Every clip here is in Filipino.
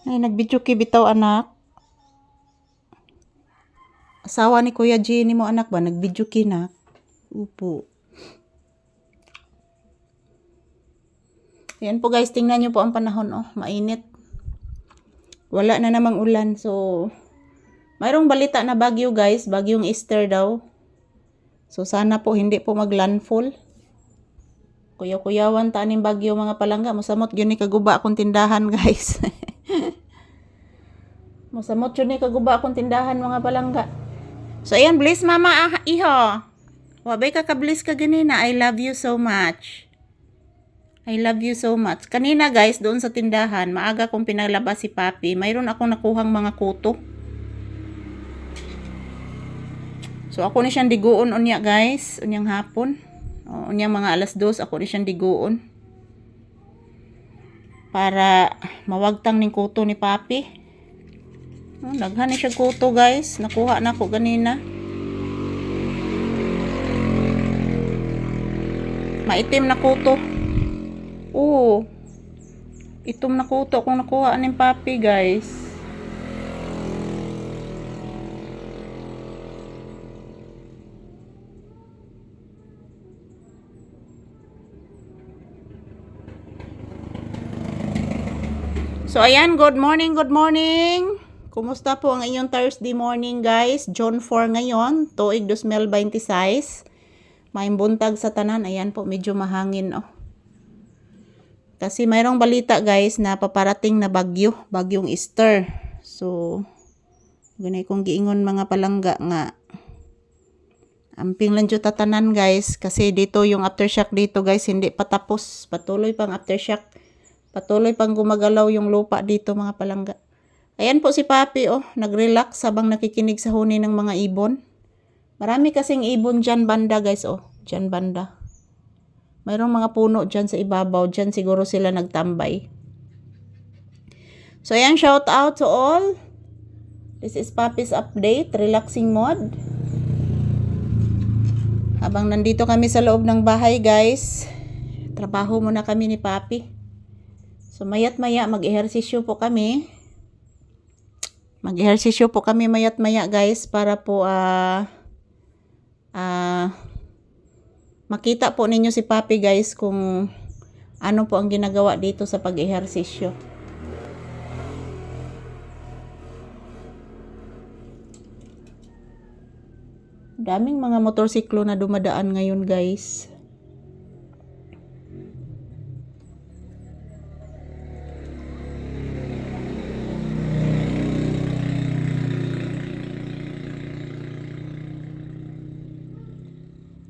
Ay, nagbidyo ki bitaw anak. Asawa ni Kuya Jenny mo anak ba? Nagbidyo ki na. Upo. Ayan po guys, tingnan nyo po ang panahon. Oh, mainit. Wala na namang ulan. So, mayroong balita na bagyo guys. Bagyong Easter daw. So, sana po hindi po maglandfall. Kuya-kuyawan ta aning bagyo mga palangga. Musamot yun ni kaguba akong tindahan guys. Musamot yun ni kaguba akong tindahan mga palangga. So, ayan, bless mama iho. Wabay ka ka-bless ka ganina. I love you so much. I love you so much. Kanina guys, doon sa tindahan, maaga kong pinalabas si Papi. Mayroon akong nakuhang mga kuto. So, ako ni siyang diguon unya guys. Unyang hapon. O, unyang mga 2:00, ako ni siyang diguon. Para mawagtang ning kuto ni Papi. Oh, daghan ni siya kuto guys. Nakuha na ako ganina. Maitim na kuto. Oo. Itom na kuto kung nakuha ni Papi guys. So ayan, good morning, good morning. Kumusta po ang inyong Thursday morning guys? John 4 ngayon, tuig 2026. May buntag sa tanan. Ayan po, medyo mahangin oh. Kasi mayroong balita guys na paparating na bagyo, bagyong Easter. So, ganay kong giingon mga palangga nga. Amping lang jud tatanan guys kasi dito yung aftershock dito guys hindi pa tapos. Patuloy pang aftershock. Patuloy pang gumagalaw yung lupa dito mga palangga. Ayan po si Papi oh, nag-relax habang nakikinig sa huni ng mga ibon. Marami kasing ibon dyan banda guys oh, dyan banda. Mayroong mga puno dyan sa ibabaw. Dyan siguro sila nagtambay. So, ayan, shout out to all. This is Papi's update. Relaxing mode. Habang nandito kami sa loob ng bahay, guys. Trabaho muna kami ni Papi. So, mayat maya, mag-ehersisyo po kami. Mag-ehersisyo po kami mayat maya, guys. Para po, makita po ninyo si Papi guys kung ano po ang ginagawa dito sa pag-ehersisyo. Daming mga motorsiklo na dumadaan ngayon guys.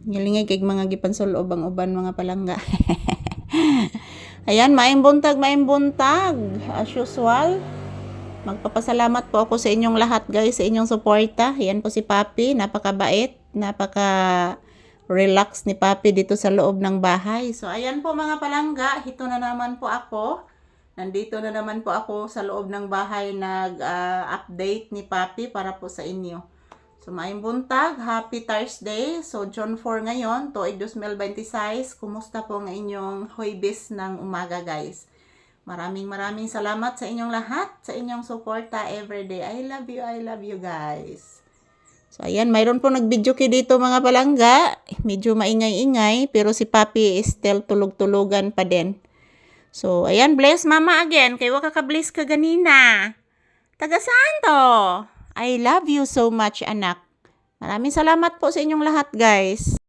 Ngilingay kay mga gipansulob ang uban mga palangga. Ayan, maayong buntag. As usual, magpapasalamat po ako sa inyong lahat guys, sa inyong suporta. Ayan po si Papi, napakabait, napaka-relax ni Papi dito sa loob ng bahay. So, ayan po mga palangga, ito na naman po ako. Nandito na naman po ako sa loob ng bahay nag-update ni Papi para po sa inyo. So, maayong buntag, happy Thursday. So, John 4 ngayon, tuig 2026. Kumusta po ang inyong Huwebes ng umaga, guys? Maraming salamat sa inyong lahat, sa inyong suporta everyday. I love you, guys. So, ayan, mayroon po nag-video dito mga palangga. Medyo maingay-ingay, pero si Papi is still tulog-tulugan pa din. So, ayan, bless mama again. Kaya waka ka-bless ka ganina. Taga saan to? I love you so much, anak. Maraming salamat po sa inyong lahat, guys.